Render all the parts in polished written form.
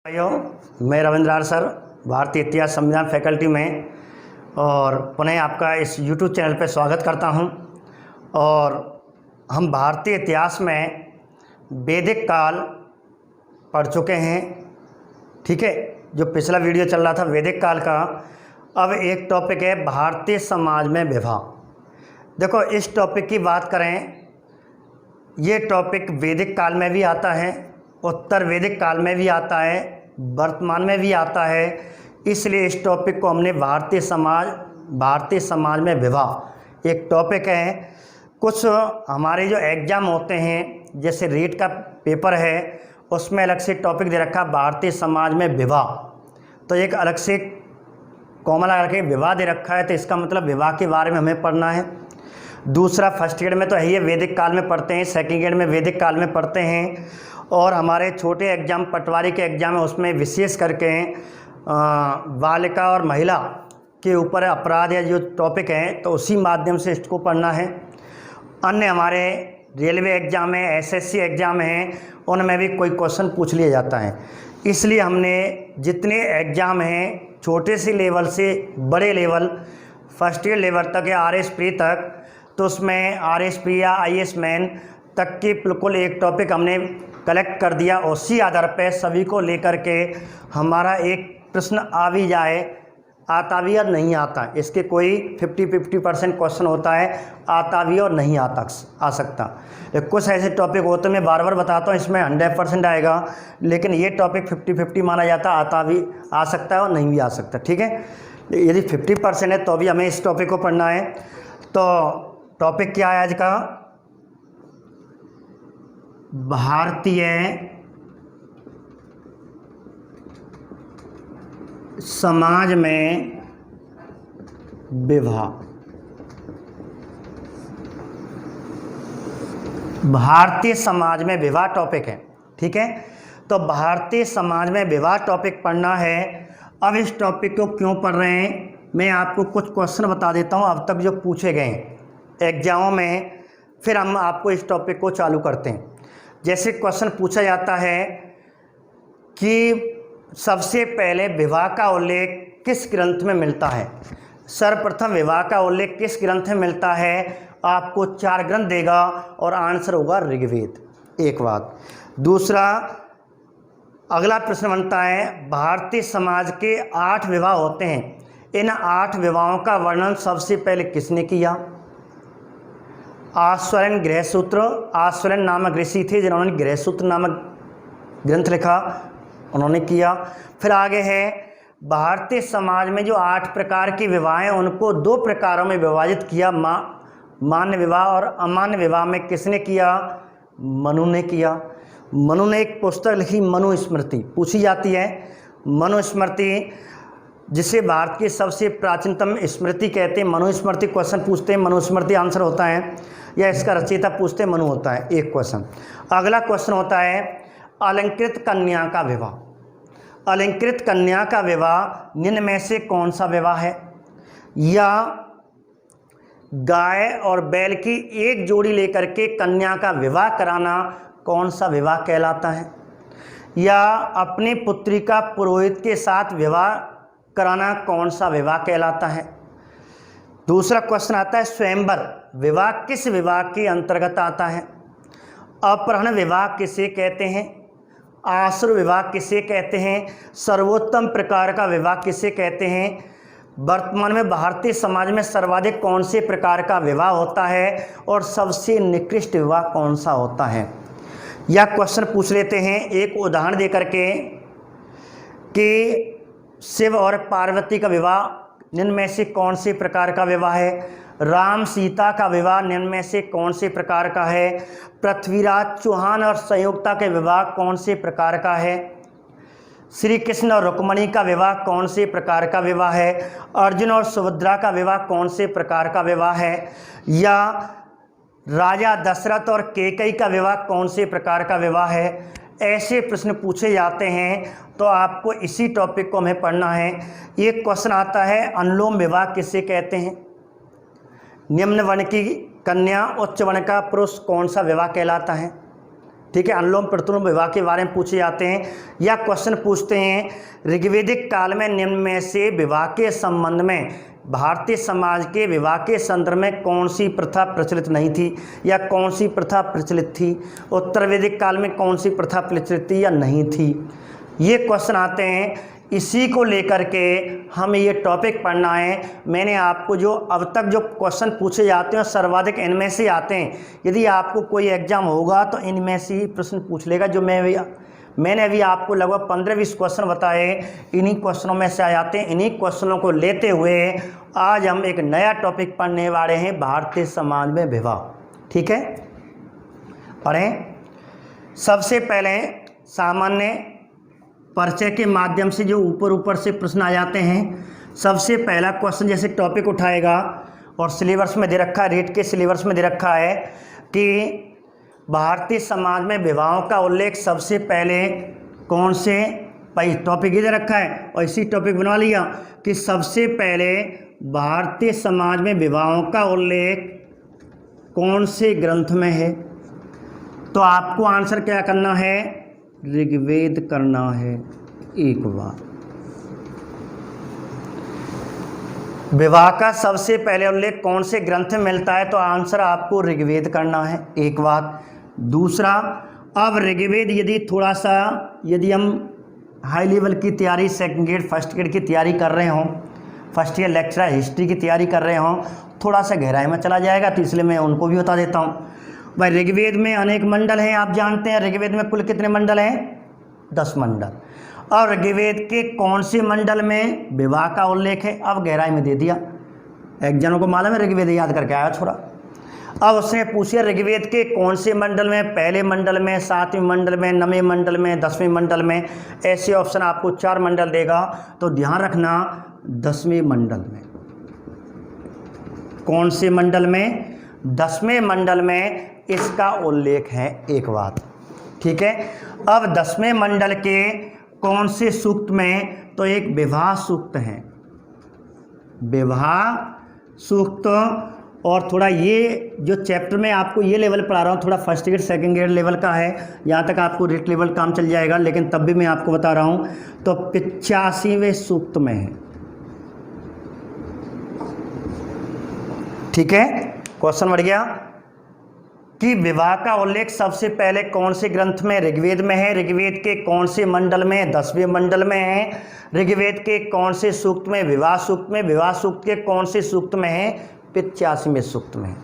भाइयों, मैं रविंद्र सर भारतीय इतिहास संविधान फैकल्टी में और पुनः आपका इस YouTube चैनल पर स्वागत करता हूं। और हम भारतीय इतिहास में वैदिक काल पढ़ चुके हैं। ठीक है, जो पिछला वीडियो चल रहा था वैदिक काल का, अब एक टॉपिक है भारतीय समाज में विवाह। देखो, इस टॉपिक की बात करें, ये टॉपिक वैदिक काल में भी आता है, उत्तर वैदिक काल में भी आता है, वर्तमान में भी आता है। इसलिए इस टॉपिक को हमने भारतीय समाज में विवाह एक टॉपिक है। कुछ हमारे जो एग्ज़ाम होते हैं, जैसे रीट का पेपर है, उसमें अलग से टॉपिक दे रखा भारतीय समाज में विवाह, तो एक अलग से कॉमा लगा के विवाह दे रखा है, तो इसका मतलब विवाह के बारे में हमें पढ़ना है। दूसरा, फर्स्ट ग्रेड में तो है, ये वैदिक काल में पढ़ते हैं, सेकंड ग्रेड में वैदिक काल में पढ़ते हैं। और हमारे छोटे एग्ज़ाम, पटवारी के एग्ज़ाम है, उसमें विशेष करके बालिका और महिला के ऊपर अपराध या जो टॉपिक हैं, तो उसी माध्यम से इसको पढ़ना है। अन्य हमारे रेलवे एग्ज़ाम है, एसएससी एग्ज़ाम हैं, उनमें भी कोई क्वेश्चन पूछ लिया जाता है। इसलिए हमने जितने एग्ज़ाम हैं, छोटे से लेवल से बड़े लेवल, फर्स्ट ईयर लेवल तक या आरएस प्री तक, तो उसमें आरएस प्री या आईएएस मेन तक की बिल्कुल एक टॉपिक हमने कलेक्ट कर दिया। उसी आधार पर सभी को लेकर के हमारा एक प्रश्न आ भी जाए, आता भी और नहीं आता, इसके कोई 50% क्वेश्चन होता है, आता भी और नहीं आ सकता। कुछ ऐसे टॉपिक होते हैं, मैं बार बार बताता हूँ, इसमें 100% आएगा, लेकिन ये टॉपिक 50-50 माना जाता, आता भी आ सकता है और नहीं भी आ सकता। ठीक है, यदि 50% है तो भी हमें इस टॉपिक को पढ़ना है। तो टॉपिक क्या है आज का? भारतीय समाज में विवाह। भारतीय समाज में विवाह टॉपिक है। ठीक है, तो भारतीय समाज में विवाह टॉपिक पढ़ना है। अब इस टॉपिक को क्यों पढ़ रहे हैं, मैं आपको कुछ क्वेश्चन बता देता हूं अब तक जो पूछे गए एग्जामों में, फिर हम आपको इस टॉपिक को चालू करते हैं। जैसे क्वेश्चन पूछा जाता है कि सबसे पहले विवाह का उल्लेख किस ग्रंथ में मिलता है? सर्वप्रथम विवाह का उल्लेख किस ग्रंथ में मिलता है? आपको 4 ग्रंथ देगा और आंसर होगा ऋग्वेद। एक बात। दूसरा, अगला प्रश्न बनता है, भारतीय समाज के 8 विवाह होते हैं, इन 8 विवाहों का वर्णन सबसे पहले किसने किया? आश्वरण गृहसूत्र। आश्वरण नामक ऋषि थे जिन्होंने गृहसूत्र नामक ग्रंथ लिखा, उन्होंने किया। फिर आगे है, भारतीय समाज में जो 8 प्रकार के विवाह हैं उनको 2 प्रकारों में विभाजित किया, मान्य विवाह और अमान्य विवाह में किसने किया? मनु ने किया। मनु ने एक पुस्तक लिखी, मनुस्मृति, पूछी जाती है। मनुस्मृति, जिसे भारत की सबसे प्राचीनतम स्मृति कहते हैं, मनुस्मृति क्वेश्चन पूछते हैं, मनुस्मृति आंसर होता है, या इसका रचयिता पूछते हैं, मनु होता है, एक क्वेश्चन। अगला क्वेश्चन होता है, अलंकृत कन्या का विवाह। अलंकृत कन्या का विवाह निम्न में से कौन सा विवाह है? या गाय और बैल की एक जोड़ी लेकर के कन्या का विवाह कराना कौन सा विवाह कहलाता है? या अपनी पुत्री का पुरोहित के साथ विवाह कराना कौन सा विवाह कहलाता है? दूसरा क्वेश्चन आता है, स्वयंवर विवाह किस विवाह के अंतर्गत आता है? अपहरण विवाह किसे कहते हैं? आश्रय विवाह किसे कहते हैं? सर्वोत्तम प्रकार का विवाह किसे कहते हैं? वर्तमान में भारतीय समाज में सर्वाधिक कौन से प्रकार का विवाह होता है और सबसे निकृष्ट विवाह कौन सा होता है? यह क्वेश्चन पूछ लेते हैं एक उदाहरण देकर के कि शिव और पार्वती का विवाह निम्न में से कौन से प्रकार का विवाह है? राम सीता का विवाह निम्न में से कौन से प्रकार का है? पृथ्वीराज चौहान और संयुक्ता के विवाह कौन से प्रकार का है? श्री कृष्ण और रुक्मणी का विवाह कौन से प्रकार का विवाह है? अर्जुन और सुभद्रा का विवाह कौन से प्रकार का विवाह है? या राजा दशरथ और कैकेयी का विवाह कौन से प्रकार का विवाह है? ऐसे प्रश्न पूछे जाते हैं, तो आपको इसी टॉपिक को हमें पढ़ना है। एक क्वेश्चन आता है, अनुलोम विवाह किसे कहते हैं? निम्न वर्ण की कन्या उच्च वर्ण का पुरुष कौन सा विवाह कहलाता है? ठीक है, अनुलोम प्रतिलोम विवाह के बारे में पूछे जाते हैं। या क्वेश्चन पूछते हैं ऋग्वैदिक काल में निम्न में से विवाह के संबंध में भारतीय समाज के विवाह के संदर्भ में कौन सी प्रथा प्रचलित नहीं थी या कौन सी प्रथा प्रचलित थी। उत्तर वैदिक काल में कौन सी प्रथा प्रचलित थी या नहीं थी, ये क्वेश्चन आते हैं। इसी को लेकर के हमें ये टॉपिक पढ़ना है। मैंने आपको जो अब तक जो क्वेश्चन पूछे जाते हैं सर्वाधिक इनमें से आते हैं। यदि आपको कोई एग्जाम होगा तो इनमें से ही प्रश्न पूछ लेगा। जो मैंने अभी आपको लगभग 15-20 क्वेश्चन बताए, इन्हीं क्वेश्चनों में से आ जाते हैं। इन्हीं क्वेश्चनों को लेते हुए आज हम एक नया टॉपिक पढ़ने वाले हैं, भारतीय समाज में विवाह। ठीक है, पढ़ें। सबसे पहले सामान्य परिचय के माध्यम से जो ऊपर से प्रश्न आ जाते हैं। सबसे पहला क्वेश्चन जैसे टॉपिक उठाएगा और सिलेबस में दे रखा है, रेट के सिलेबस में दे रखा है कि भारतीय समाज में विवाहों का उल्लेख सबसे पहले कौन से टॉपिक ही दे रखा है और इसी टॉपिक बनवा लिया कि सबसे पहले भारतीय समाज में विवाहों का उल्लेख कौन से ग्रंथ में है। तो आपको आंसर क्या करना है, ऋग्वेद करना है। एक बार विवाह का सबसे पहले उल्लेख कौन से ग्रंथ में मिलता है, तो आंसर आपको ऋग्वेद करना है। एक बात। दूसरा, अब ऋग्वेद यदि हम हाई लेवल की तैयारी, सेकंड ग्रेड फर्स्ट ग्रेड की तैयारी कर रहे हों, फर्स्ट ईयर लेक्चरर हिस्ट्री की तैयारी कर रहे हों, थोड़ा सा गहराई में चला जाएगा, तो इसलिए मैं उनको भी बता देता हूँ। भाई ऋग्वेद में अनेक मंडल हैं, आप जानते हैं। ऋग्वेद में कुल कितने मंडल हैं, 10 मंडल। और ऋग्वेद के कौन से मंडल में विवाह का उल्लेख है, अब गहराई में दे दिया। एक जनों को मालूम है, ऋग्वेद याद करके आया छोड़ा। अब उसने पूछिए ऋग्वेद के कौन से मंडल में, पहले मंडल में, 7वें मंडल में, 9वें मंडल में, 10वें मंडल में। ऐसे ऑप्शन आपको 4 मंडल देगा, तो ध्यान रखना 10वें मंडल में। कौन से मंडल में, 10वें मंडल में इसका उल्लेख है। एक बात, ठीक है। अब 10वें मंडल के कौन से सूक्त में, तो एक विवाह सूक्त है, विवाह सूक्त। और थोड़ा ये जो चैप्टर में आपको ये लेवल पढ़ा रहा हूँ, थोड़ा first grade second grade level का है, यहाँ तक आपको रेट लेवल काम चल जाएगा, लेकिन तब भी मैं आपको बता रहा हूँ। तो 85वें सूक्त में है। ठीक है, क्वेश्चन बढ़ गया कि विवाह का उल्लेख सबसे पहले कौन से ग्रंथ में, ऋग्वेद में है। ऋग्वेद के कौन से मंडल में, 10वें मंडल में है। ऋग्वेद के कौन से सूक्त में, विवाह सूक्त में। विवाह सूक्त के कौन से सूक्त में है, 85वें सूक्त में।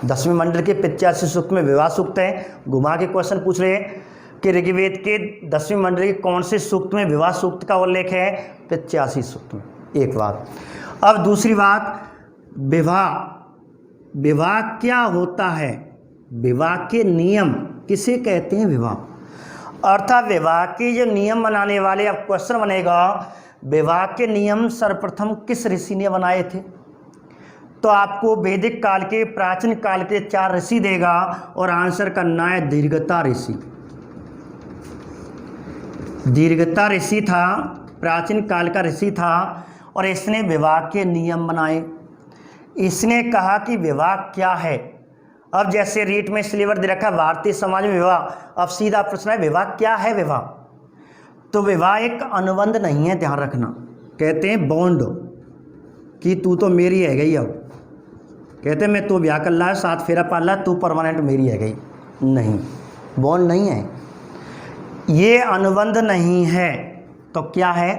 10वें मंडल के 85 सूक्त में विवाह सूक्त है। घुमा के क्वेश्चन पूछ रहे हैं कि ऋग्वेद के 10वें मंडल के कौन से सूक्त में विवाह सूक्त का उल्लेख है, 85 सूक्त में। एक बात। अब दूसरी बात, विवाह क्या होता है, विवाह के नियम किसे कहते हैं। विवाह अर्थात विवाह के जो नियम बनाने वाले, अब क्वेश्चन बनेगा विवाह के नियम सर्वप्रथम किस ऋषि ने बनाए थे। तो आपको वैदिक काल के, प्राचीन काल के 4 ऋषि देगा और आंसर करना है दीर्घता ऋषि। दीर्घता ऋषि था, प्राचीन काल का ऋषि था और इसने विवाह के नियम बनाए। इसने कहा कि विवाह क्या है। अब जैसे रीट में सिलेबस दे रखा है भारतीय समाज में विवाह, अब सीधा प्रश्न है विवाह क्या है। विवाह तो विवाह एक अनुबंध नहीं है, ध्यान रखना। कहते हैं बॉन्ड कि तू तो मेरी है गई। अब कहते हैं मैं तो ब्याह कर ला, 7 फेरा पाल ला, तू परमानेंट मेरी है गई। नहीं, बॉन्ड नहीं है, ये अनुबंध नहीं है। तो क्या है,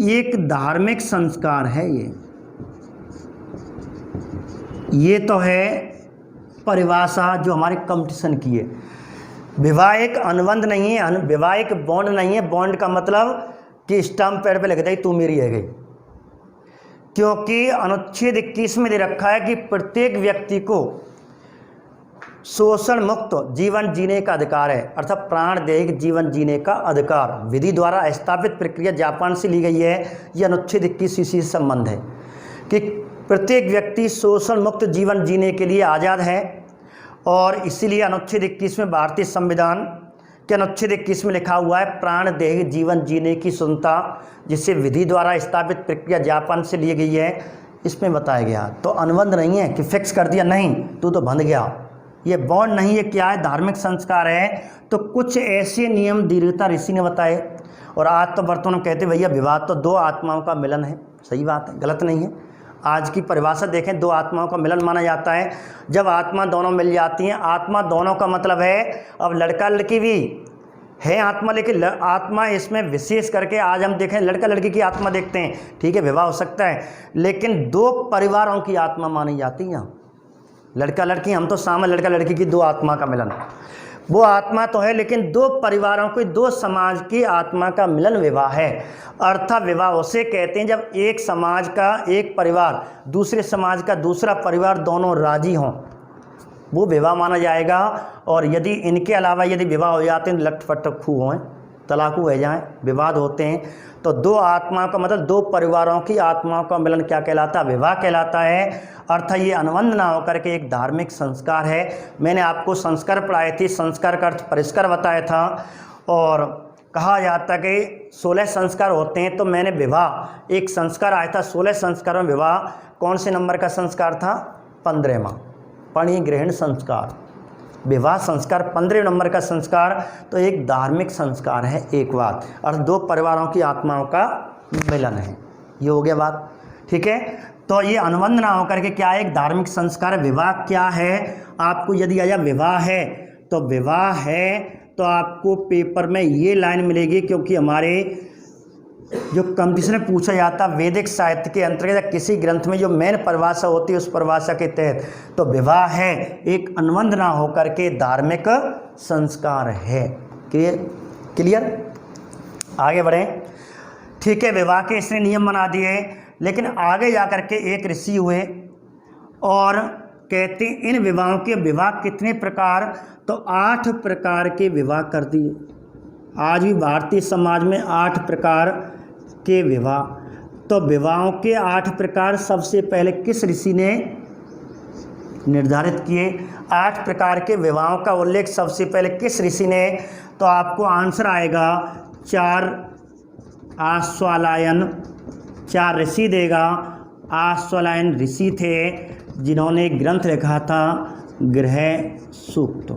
एक धार्मिक संस्कार है। ये तो है परिभाषा जो हमारे कंपटीशन की है। विवाह एक अनुबंध नहीं है, विवाह एक बॉन्ड नहीं है। बॉन्ड का मतलब कि स्टाम्प पैड पे लग जाए तू मेरी है गई। क्योंकि अनुच्छेद 21 में दे रखा है कि प्रत्येक व्यक्ति को शोषण मुक्त जीवन जीने का अधिकार है, अर्थात प्राणदायक जीवन जीने का अधिकार विधि द्वारा स्थापित प्रक्रिया जापान से ली गई है। यह अनुच्छेद 21 से संबंध है कि प्रत्येक व्यक्ति शोषण मुक्त जीवन जीने के लिए आज़ाद है। और इसीलिए अनुच्छेद 21 में, भारतीय संविधान के अनुच्छेद 21 में लिखा हुआ है प्राणदायक जीवन जीने की स्वतंत्रता, जिसे विधि द्वारा स्थापित प्रक्रिया जापान से ली गई है। इसमें बताया गया। तो अनुबंध नहीं है कि फिक्स कर दिया, नहीं तू तो बंध गया, ये बॉन्ड नहीं, ये क्या है, धार्मिक संस्कार है। तो कुछ ऐसे नियम दीर्घता ऋषि ने बताए। और आज तो वर्तमान में कहते भैया विवाह तो दो आत्माओं का मिलन है। सही बात है, गलत नहीं है। आज की परिभाषा देखें, दो आत्माओं का मिलन माना जाता है जब आत्मा दोनों मिल जाती हैं। आत्मा दोनों का मतलब है, अब लड़का लड़की भी है आत्मा, लेकिन आत्मा इसमें विशेष करके आज हम देखें लड़का लड़की की आत्मा देखते हैं, ठीक है, विवाह हो सकता है, लेकिन दो परिवारों की आत्मा मानी जाती है। यहाँ लड़का लड़की, हम तो सामने लड़का लड़की की दो आत्मा का मिलन, वो आत्मा तो है, लेकिन दो परिवारों की, दो समाज की आत्मा का मिलन विवाह है। अर्थात विवाह उसे कहते हैं जब एक समाज का एक परिवार दूसरे समाज का दूसरा परिवार दोनों राजी हों, वो विवाह माना जाएगा। और यदि इनके अलावा यदि विवाह हो जाते हैं, लटपट खू हों, तलाकू हो जाएँ, विवाद होते हैं, तो दो आत्माओं का मतलब दो परिवारों की आत्माओं का मिलन क्या कहलाता है, विवाह कहलाता है। अर्थात ये अनुबंध ना होकर के एक धार्मिक संस्कार है। मैंने आपको संस्कार पढ़ाए थे, संस्कार का अर्थ परिष्कार बताया था। और कहा जाता कि 16 संस्कार होते हैं, तो मैंने विवाह एक संस्कार आया था, 16 संस्कारों में विवाह कौन से नंबर का संस्कार था, 15वां, परिग्रहण संस्कार। विवाह संस्कार 15 नंबर का संस्कार, तो एक धार्मिक संस्कार है एक बात, और दो परिवारों की आत्माओं का मिलन है। ये हो गया बात, ठीक है। तो ये अनुबंध ना होकर के क्या है, एक धार्मिक संस्कार है। विवाह क्या है, आपको यदि आया विवाह है, तो विवाह है तो आपको पेपर में ये लाइन मिलेगी, क्योंकि हमारे जो कंपटीशन में पूछा जाता वैदिक साहित्य के अंतर्गत किसी ग्रंथ में जो मेन परिभाषा होती है उस परिभाषा के तहत, तो विवाह है एक अनुबंध ना होकर के धार्मिक संस्कार है। क्लियर, आगे बढ़ें, ठीक है। विवाह के इसने नियम बना दिए, लेकिन आगे जाकर के एक ऋषि हुए और कहते इन विवाहों के विवाह कितने प्रकार, तो 8 प्रकार के विवाह कर दिए। आज भी भारतीय समाज में 8 प्रकार के विवाह। तो विवाहों के 8 प्रकार सबसे पहले किस ऋषि ने निर्धारित किए, 8 प्रकार के विवाहों का उल्लेख सबसे पहले किस ऋषि ने, तो आपको आंसर आएगा 4 आश्वालायन, 4 ऋषि देगा। आश्वालायन ऋषि थे जिन्होंने एक ग्रंथ लिखा था गृह सूक्त।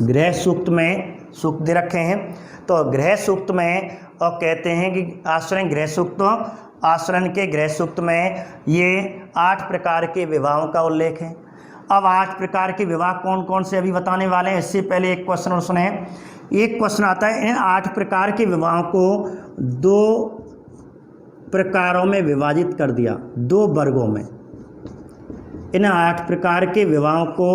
गृह सूक्त में सूक्त दे रखे हैं, तो गृह सूक्त में और कहते हैं कि आश्रयण गृह सूक्त, आश्रयण के गृह सूक्त में ये 8 प्रकार के विवाहों का उल्लेख है। अब 8 प्रकार के विवाह कौन कौन से अभी बताने वाले हैं। इससे पहले एक क्वेश्चन और सुने। एक क्वेश्चन आता है, इन 8 प्रकार के विवाहों को 2 प्रकारों में विभाजित कर दिया, 2 वर्गों में। इन 8 प्रकार के विवाहों को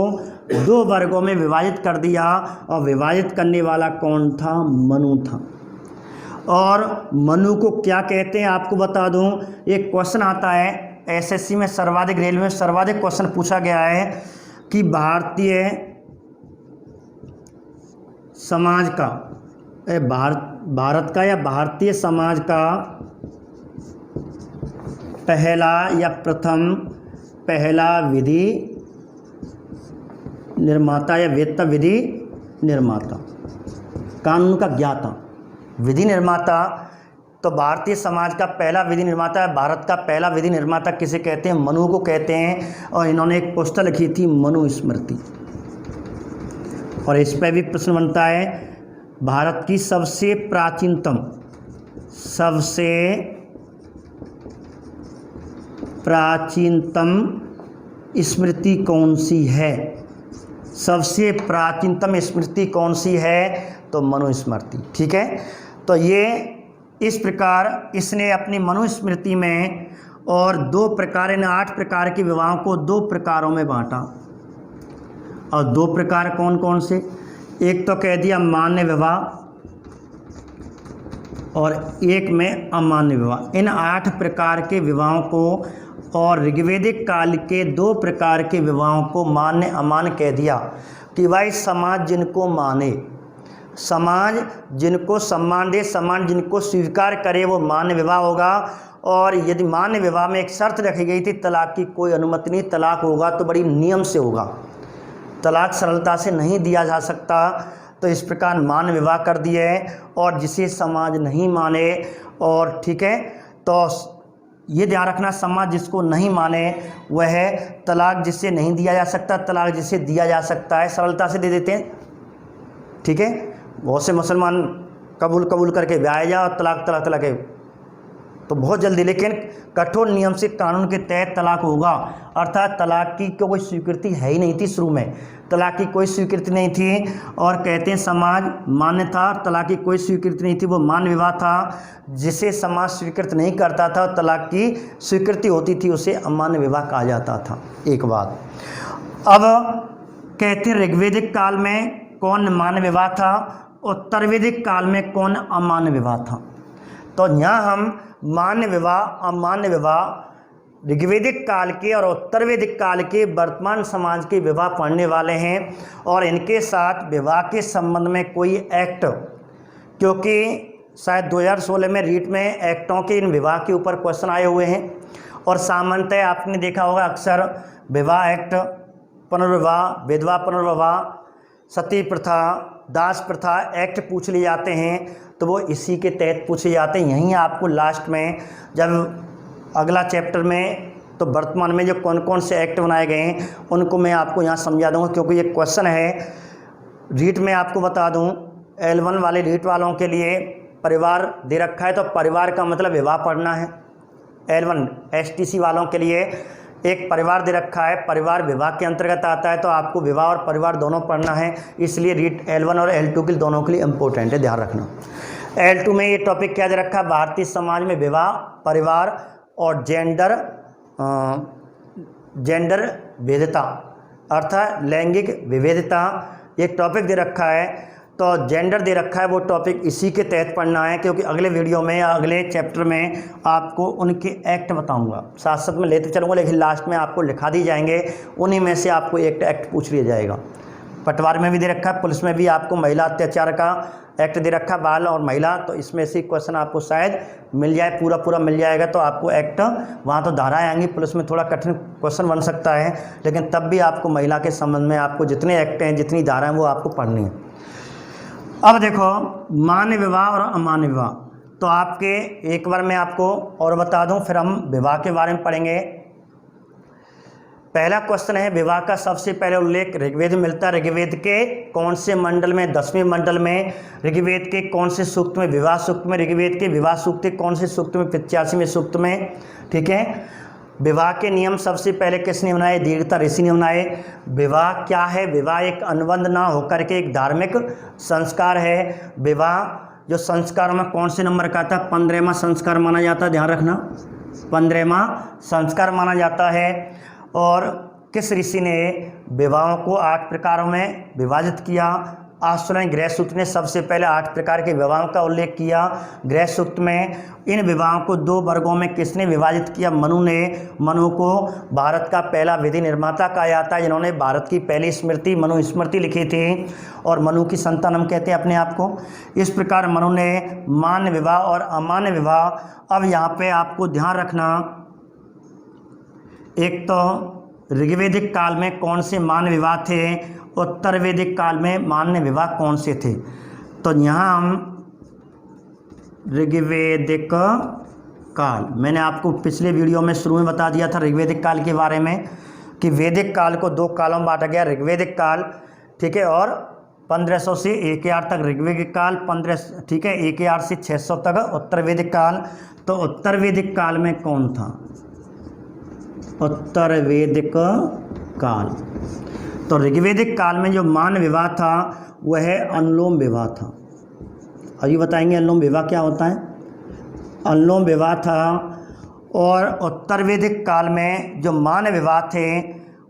2 वर्गों में विभाजित कर दिया, और विभाजित करने वाला कौन था, मनु था। और मनु को क्या कहते हैं आपको बता दूं, एक क्वेश्चन आता है एसएससी में, सर्वाधिक रेलवे में सर्वाधिक क्वेश्चन पूछा गया है कि भारतीय समाज का, भारत का या भारतीय समाज का पहला या प्रथम पहला विधि निर्माता या वेत्ता विधि निर्माता, कानून का ज्ञाता, विधि निर्माता। तो भारतीय समाज का पहला विधि निर्माता, भारत का पहला विधि निर्माता किसे कहते हैं, मनु को कहते हैं। और इन्होंने एक पुस्तक लिखी थी मनुस्मृति, और इस पर भी प्रश्न बनता है, भारत की सबसे प्राचीनतम स्मृति कौन सी है, सबसे प्राचीनतम स्मृति कौन सी है, तो मनुस्मृति, ठीक है। तो ये इस प्रकार इसने अपनी मनुस्मृति में और 2 प्रकार, इन 8 प्रकार के विवाहों को 2 प्रकारों में बांटा। और 2 प्रकार कौन कौन से, एक तो कह दिया मान्य विवाह और एक में अमान्य विवाह। इन 8 प्रकार के विवाहों को और ऋग्वैदिक काल के 2 प्रकार के विवाहों को मान्य अमान्य कह दिया कि भाई समाज जिनको माने, समाज जिनको सम्मान दे, समाज जिनको स्वीकार करे, वो मान्य विवाह होगा। और यदि मान्य विवाह में एक शर्त रखी गई थी, तलाक की कोई अनुमति नहीं, तलाक होगा तो बड़ी नियम से होगा, तलाक सरलता से नहीं दिया जा सकता। तो इस प्रकार मान्य विवाह कर दिए। और जिसे समाज नहीं माने, और ठीक है, तो ये ध्यान रखना, समाज जिसको नहीं माने वह है तलाक जिसे नहीं दिया जा सकता, तलाक जिसे दिया जा सकता है सरलता से दे देते हैं। ठीक है, बहुत से मुसलमान कबूल करके ब्याह जा और तलाक है तो बहुत जल्दी, लेकिन कठोर नियम से कानून के तहत तलाक होगा। अर्थात तलाक की कोई स्वीकृति है ही नहीं थी, शुरू में तलाक की कोई स्वीकृति नहीं थी। और कहते हैं समाज मान्य था, तलाक की कोई स्वीकृति नहीं थी, वो मान्य विवाह था। जिसे समाज स्वीकृत नहीं करता था, तलाक की स्वीकृति होती थी, उसे अमान्य विवाह कहा जाता था। एक बात। अब कहते हैं ऋग्वैदिक काल में कौन मान्य विवाह था, उत्तर वैदिक काल में कौन अमान्य विवाह था। तो यहाँ हम मान्य विवाह अमान्य विवाह ऋग्वैदिक काल के और उत्तर वैदिक काल के वर्तमान समाज के विवाह पढ़ने वाले हैं। और इनके साथ विवाह के संबंध में कोई एक्ट, क्योंकि शायद 2016 में रीट में एक्टों के इन विवाह के ऊपर क्वेश्चन आए हुए हैं। और सामान्यतः आपने देखा होगा अक्सर विवाह एक्ट, पुनर्विवाह, विधवा पुनर्विवाह, सती प्रथा, दास प्रथा एक्ट पूछ लिए जाते हैं, तो वो इसी के तहत पूछे जाते हैं। यहीं आपको लास्ट में जब अगला चैप्टर में तो वर्तमान में जो कौन कौन से एक्ट बनाए गए हैं उनको मैं आपको यहाँ समझा दूँगा, क्योंकि ये क्वेश्चन है रीट में। आपको बता दूँ L1 वाले रीट वालों के लिए परिवार दे रखा है, तो परिवार का मतलब विवाह पढ़ना है। L1 STC वालों के लिए एक परिवार दे रखा है, परिवार विवाह के अंतर्गत आता है, तो आपको विवाह और परिवार दोनों पढ़ना है। इसलिए रीट L1 और L2 के दोनों के लिए इम्पोर्टेंट है, ध्यान रखना। L2 में ये टॉपिक क्या दे रखा है, भारतीय समाज में विवाह, परिवार और जेंडर विविधता, अर्थात लैंगिक विविधता, ये टॉपिक दे रखा है। तो जेंडर दे रखा है, वो टॉपिक इसी के तहत पढ़ना है, क्योंकि अगले वीडियो में या अगले चैप्टर में आपको उनके एक्ट बताऊंगा, साथ साथ में लेते चलूँगा, लेकिन लास्ट में आपको लिखा दी जाएंगे, उन्हीं में से आपको एक एक्ट पूछ लिया जाएगा। पटवार में भी दे रखा है, पुलिस में भी आपको महिला अत्याचार का एक्ट दे रखा है, बाल और महिला, तो इसमें से क्वेश्चन आपको शायद मिल जाए, पूरा मिल जाएगा। तो आपको एक्ट, वहाँ तो धाराएँ आएंगी, पुलिस में थोड़ा कठिन क्वेश्चन बन सकता है, लेकिन तब भी आपको महिला के संबंध में आपको जितने एक्ट हैं, जितनी धाराएँ, वो आपको पढ़नी है। अब देखो मान्य विवाह और अमान्य विवाह, तो आपके एक बार मैं आपको और बता दूं, फिर हम विवाह के बारे में पढ़ेंगे। पहला क्वेश्चन है, विवाह का सबसे पहले उल्लेख ऋग्वेद में मिलता है। ऋग्वेद के कौन से मंडल में, 10वें मंडल में। ऋग्वेद के कौन से सूक्त में, विवाह सूक्त में। ऋग्वेद के विवाह सूक्त के कौन से सूक्त में, 85वें सूक्त में। ठीक है, विवाह के नियम सबसे पहले किसने बनाए, दीर्घता ऋषि ने बनाए। विवाह क्या है, विवाह एक अनुबंध ना होकर के एक धार्मिक संस्कार है। विवाह जो संस्कार में कौन से नंबर का था, 15वां संस्कार माना जाता है, ध्यान रखना, 15वां संस्कार माना जाता है। और किस ऋषि ने विवाहों को 8 प्रकारों में विभाजित किया। आश्रय गृह सूक्त ने सबसे पहले 8 प्रकार के विवाहों का उल्लेख किया। गृह सूक्त में इन विवाहों को 2 वर्गों में किसने विभाजित किया, मनु ने। मनु को भारत का पहला विधि निर्माता कहा जाता है, जिन्होंने भारत की पहली स्मृति मनु स्मृति लिखी थी, और मनु की संतान हम कहते हैं अपने आप को। इस प्रकार मनु ने मान्य विवाह और अमान्य विवाह। अब यहाँ पे आपको ध्यान रखना, एक तो ऋग्वैदिक काल में कौन से मान्य विवाह थे, उत्तर वैदिक काल में मान्य विवाह कौन से थे। तो यहाँ हम ऋग्वैदिक काल, मैंने आपको पिछले वीडियो में शुरू में बता दिया था ऋग्वैदिक काल के बारे में, कि वैदिक काल को 2 कालों में बांटा गया, ऋग्वैदिक काल, ठीक है, और 1500 से 1000 तक ऋग्वैदिक काल, 15, ठीक है, 1000 से 600 तक उत्तर वैदिक काल। तो उत्तर वैदिक काल में कौन था, उत्तर वैदिक काल, तो ऋग्वैदिक काल में जो मान्य विवाह था वह अनुलोम विवाह था। अभी बताएंगे अनुलोम विवाह क्या होता है। अनुलोम विवाह था। और उत्तर वैदिक काल में जो मान्य विवाह थे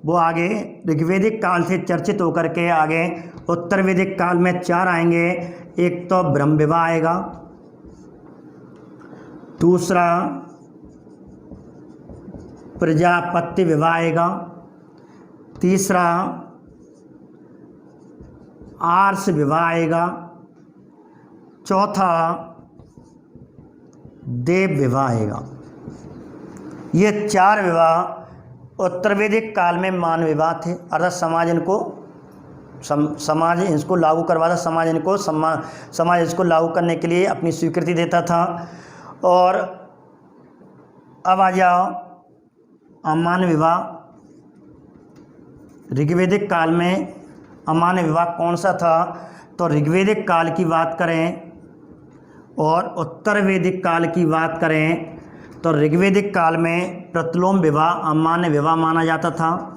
वो आगे ऋग्वैदिक काल से चर्चित होकर के आगे उत्तर वैदिक काल में 4 आएंगे। एक तो ब्रह्म विवाह आएगा, दूसरा प्रजापत्य विवाह आएगा, तीसरा आर्ष विवाह आएगा, चौथा देव विवाह आएगा। ये 4 विवाह उत्तर वैदिक काल में मान्य विवाह थे, अर्थात समाज इसको लागू करवाता, समाज इसको लागू करने के लिए अपनी स्वीकृति देता था। और अब आ जाओ अमान्य विवाह। ऋग्वैदिक काल में अमान्य विवाह कौन सा था? तो ऋग्वैदिक काल की बात करें और उत्तर वैदिक काल की बात करें तो ऋग्वैदिक काल में प्रतिलोम विवाह अमान्य विवाह माना जाता था।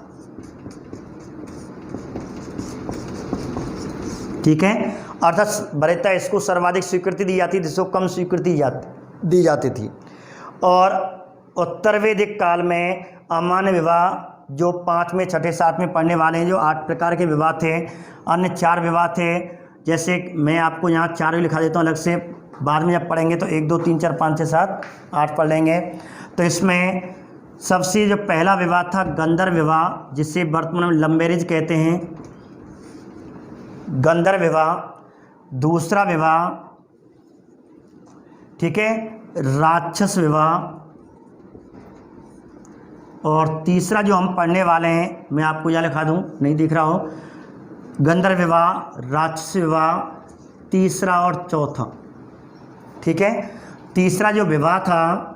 ठीक है, अर्थात वरीयता इसको सर्वाधिक स्वीकृति दी जाती थी, जिसको कम स्वीकृति दी जाती थी। और उत्तर वैदिक काल में अमान्य विवाह जो 5वें 6ठे 7वें पढ़ने वाले हैं, जो 8 प्रकार के विवाह थे, अन्य 4 विवाह थे। जैसे मैं आपको यहाँ 4 भी लिखा देता हूँ अलग से, बाद में जब पढ़ेंगे तो 1 2 3 4 5 6 7 8 पढ़ लेंगे। तो इसमें सबसे जो पहला विवाह था गंधर्व विवाह, जिसे वर्तमान में लव मैरिज कहते हैं, गंधर्व विवाह। दूसरा विवाह, ठीक है, राक्षस विवाह। और तीसरा जो हम पढ़ने वाले हैं, मैं आपको यहाँ लिखा दूँ, नहीं दिख रहा हो, गंधर्व विवाह, राक्षस विवाह, तीसरा और चौथा। ठीक है, तीसरा जो विवाह था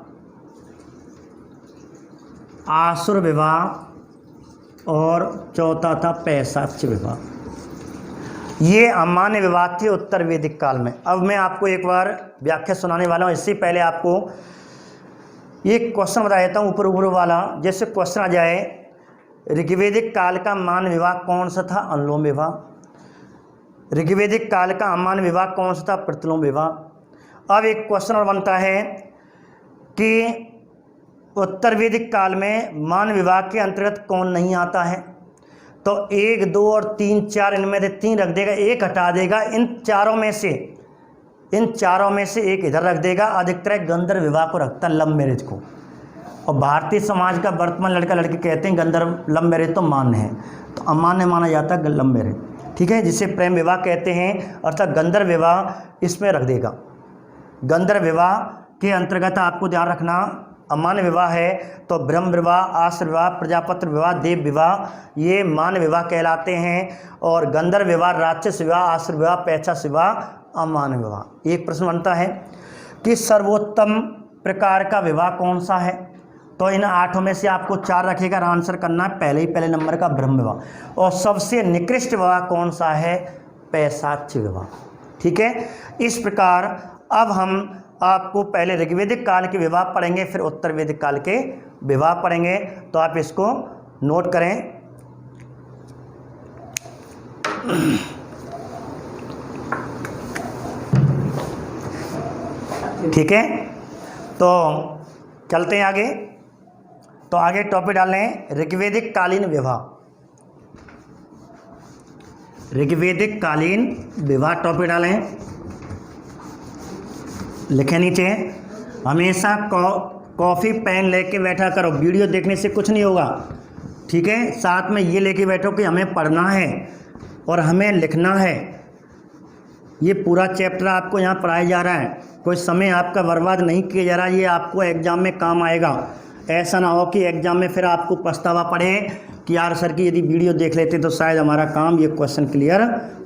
आसुर विवाह और चौथा था पैशाच विवाह। ये अमान्य विवाह थे उत्तर वैदिक काल में। अब मैं आपको एक बार व्याख्या सुनाने वाला हूँ। इससे पहले आपको एक क्वेश्चन बता देता हूँ, ऊपर ऊपर वाला। जैसे क्वेश्चन आ जाए, ऋग्वैदिक काल का अमान्य विवाह कौन सा था? अनुलोम विवाह। ऋग्वैदिक काल का अमान्य विवाह कौन सा था? प्रतिलोम विवाह। अब एक क्वेश्चन और बनता है कि उत्तर वैदिक काल में मान विवाह के अंतर्गत कौन नहीं आता है? तो 1 2 और 3 4 इनमें से 3 रख देगा, 1 हटा देगा। इन चारों में से एक इधर रख देगा। अधिकतर गंधर्व विवाह को रखता है, लव मैरिज को। और भारतीय समाज का वर्तमान लड़का लड़की कहते हैं गंधर्व लव मैरिज तो मान्य है, तो अमान्य माना जाता है लव मैरिज। ठीक है, जिसे प्रेम विवाह कहते हैं, अर्थात गंधर्व विवाह इसमें रख देगा। गंधर्व विवाह के अंतर्गत आपको ध्यान रखना, अमान्य विवाह है तो ब्रह्म विवाह, आश्र विवाह, प्रजापत्र विवाह, देव विवाह, ये मान्य विवाह कहलाते हैं। और गंधर्व विवाह, राक्षस विवाह, आश्र विवाह, पैशाच विवाह, अमान्य विवाह। एक प्रश्न बनता है कि सर्वोत्तम प्रकार का विवाह कौन सा है? तो इन 8 में से आपको 4 रखेगा, आंसर करना है पहले नंबर का ब्रह्म विवाह। और सबसे निकृष्ट विवाह कौन सा है? पैशाच विवाह। ठीक है, इस प्रकार अब हम आपको पहले ऋग्वैदिक काल के विवाह पढ़ेंगे, फिर उत्तर वैदिक काल के विवाह पढ़ेंगे। तो आप इसको नोट करें। ठीक है, तो चलते हैं आगे। तो आगे टॉपिक डाल लें ऋग्वैदिक कालीन विवाह। ऋग्वैदिक कालीन विवाह टॉपिक डालें, लिखे नीचे। हमेशा कॉफ़ी पेन लेके बैठा करो, वीडियो देखने से कुछ नहीं होगा। ठीक है, साथ में ये लेके बैठो कि हमें पढ़ना है और हमें लिखना है। ये पूरा चैप्टर आपको यहाँ पढ़ाया जा रहा है, कोई समय आपका बर्बाद नहीं किया जा रहा। ये आपको एग्ज़ाम में काम आएगा। ऐसा ना हो कि एग्ज़ाम में फिर आपको पछतावा पड़े कि यार सर की यदि वीडियो देख लेते तो शायद हमारा काम ये क्वेश्चन क्लियर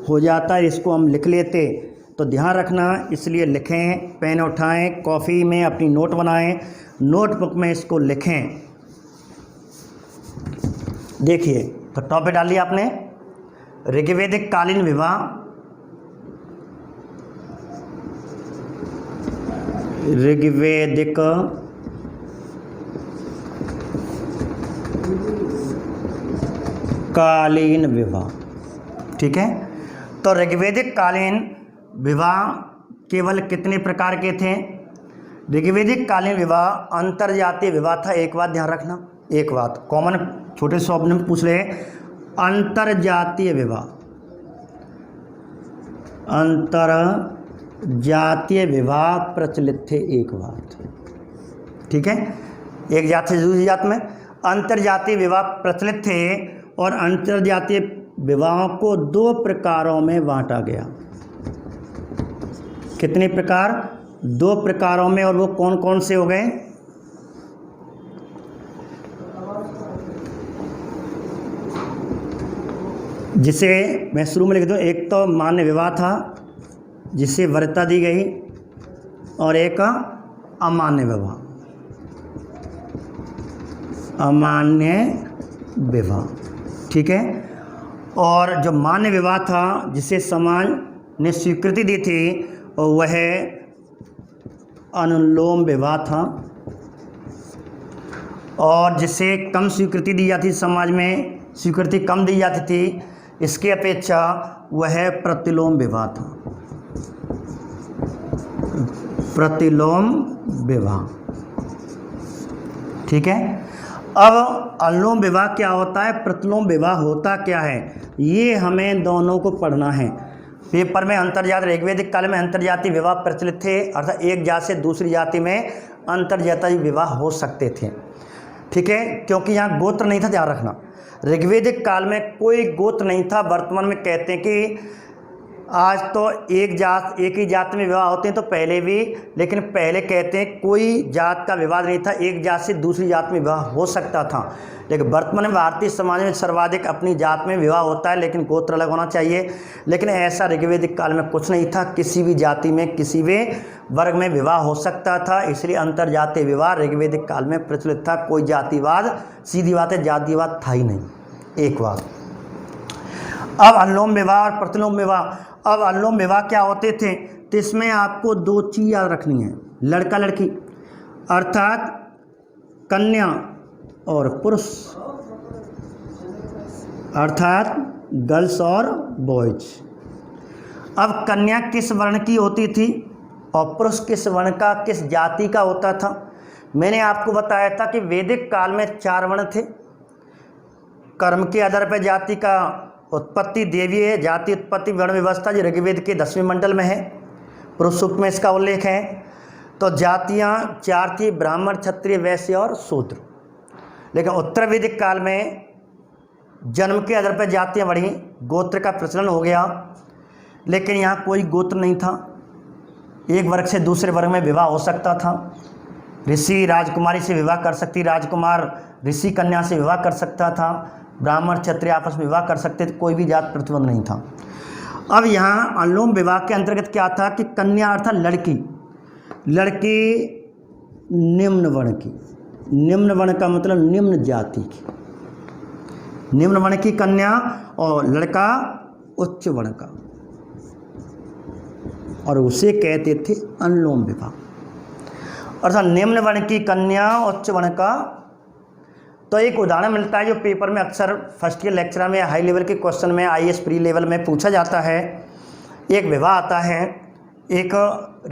हो जाता है, इसको हम लिख लेते। तो ध्यान रखना, इसलिए लिखें, पेन उठाएं, कॉफ़ी में अपनी नोट बनाएं, नोटबुक में इसको लिखें। देखिए, तो टॉपिक डाल लिया आपने ऋग्वैदिक कालीन विवाह। ऋग्वैदिक कालीन विवाह। ठीक है, तो ऋग्वैदिक कालीन विवाह केवल कितने प्रकार के थे? ऋग्वैदिक कालीन विवाह अंतरजातीय विवाह था। एक बात ध्यान रखना, एक बात कॉमन छोटे शब्द में पूछ रहे, अंतरजातीय विवाह, अंतरजातीय विवाह प्रचलित थे। एक बात, ठीक है, एक जात से दूसरी जात में अंतरजातीय विवाह प्रचलित थे। और अंतरजातीय विवाहों को 2 प्रकारों में बांटा गया। कितने प्रकार? 2 प्रकारों में। और वो कौन कौन से हो गए? जिसे मैं शुरू में लिख दूँ, एक तो मान्य विवाह था जिसे वरीयता दी गई, और एक अमान्य विवाह। अमान्य विवाह, ठीक है। और जो मान्य विवाह था जिसे समाज ने स्वीकृति दी थी वह अनुलोम विवाह था, और जिसे कम स्वीकृति दी जाती समाज में, स्वीकृति कम दी जाती थी इसकी अपेक्षा वह प्रतिलोम विवाह था, प्रतिलोम विवाह, ठीक है। अब अनुलोम विवाह क्या होता है, प्रतिलोम विवाह होता क्या है, ये हमें दोनों को पढ़ना है। पेपर में अंतर्जात, ऋग्वैदिक काल में अंतर्जातीय विवाह प्रचलित थे, अर्थात एक जाति से दूसरी जाति में अंतर्जातीय विवाह हो सकते थे, ठीक है, क्योंकि यहाँ गोत्र नहीं था, ध्यान रखना। ऋग्वैदिक काल में कोई गोत्र नहीं था। वर्तमान में कहते हैं कि आज तो एक ही जात में विवाह होते हैं, तो पहले भी, लेकिन पहले कहते हैं कोई जात का विवाद नहीं था, एक जात से दूसरी जात में विवाह हो सकता था। लेकिन वर्तमान में भारतीय समाज में सर्वाधिक अपनी जात में विवाह होता है, लेकिन गोत्र अलग होना चाहिए। लेकिन ऐसा ऋग्वैदिक काल में कुछ नहीं था, किसी भी जाति में किसी भी वर्ग में विवाह हो सकता था, इसलिए अंतर्जातीय विवाह ऋग्वैदिक काल में प्रचलित था। कोई जातिवाद, सीधी बात है, जातिवाद था ही नहीं। एक बात। अब अनुलोम विवाह और प्रतिलोम विवाह। अब अनुलोम विवाह क्या होते थे, तो इसमें आपको दो चीज़ याद रखनी है, लड़का लड़की अर्थात कन्या और पुरुष, अर्थात गर्ल्स और बॉयज। अब कन्या किस वर्ण की होती थी और पुरुष किस वर्ण का, किस जाति का होता था। मैंने आपको बताया था कि वैदिक काल में 4 वर्ण थे। कर्म के आधार पर जाति का उत्पत्ति देवीय जाति उत्पत्ति वर्ण व्यवस्था जो ऋग्वेद के 10वें मंडल में है, पुरुष सूक्त में इसका उल्लेख है। तो जातियाँ 4 थी, ब्राह्मण, क्षत्रिय, वैश्य और शूद्र। लेकिन उत्तर वैदिक काल में जन्म के आधार पर जातियाँ बढ़ी, गोत्र का प्रचलन हो गया, लेकिन यहाँ कोई गोत्र नहीं था। एक वर्ग से दूसरे वर्ग में विवाह हो सकता था। ऋषि राजकुमारी से विवाह कर सकती, राजकुमार ऋषि कन्या से विवाह कर सकता था, ब्राह्मण क्षत्रिय आपस में विवाह कर सकते थे, कोई भी जात प्रतिबंध नहीं था। अब यहाँ अनुलोम विवाह के अंतर्गत क्या था कि कन्या अर्थात लड़की, लड़की निम्न वर्ण की, निम्न वर्ण का मतलब निम्न जाति की, निम्न वर्ण की कन्या, और लड़का उच्च वर्ण का, और उसे कहते थे अनुलोम विवाह। अर्थात निम्न वर्ण की कन्या, उच्च वर्ण का। तो एक उदाहरण मिलता है जो पेपर में अक्सर फर्स्ट ईयर लेक्चर में, हाई लेवल के क्वेश्चन में, आईएएस प्री लेवल में पूछा जाता है। एक विवाह आता है, एक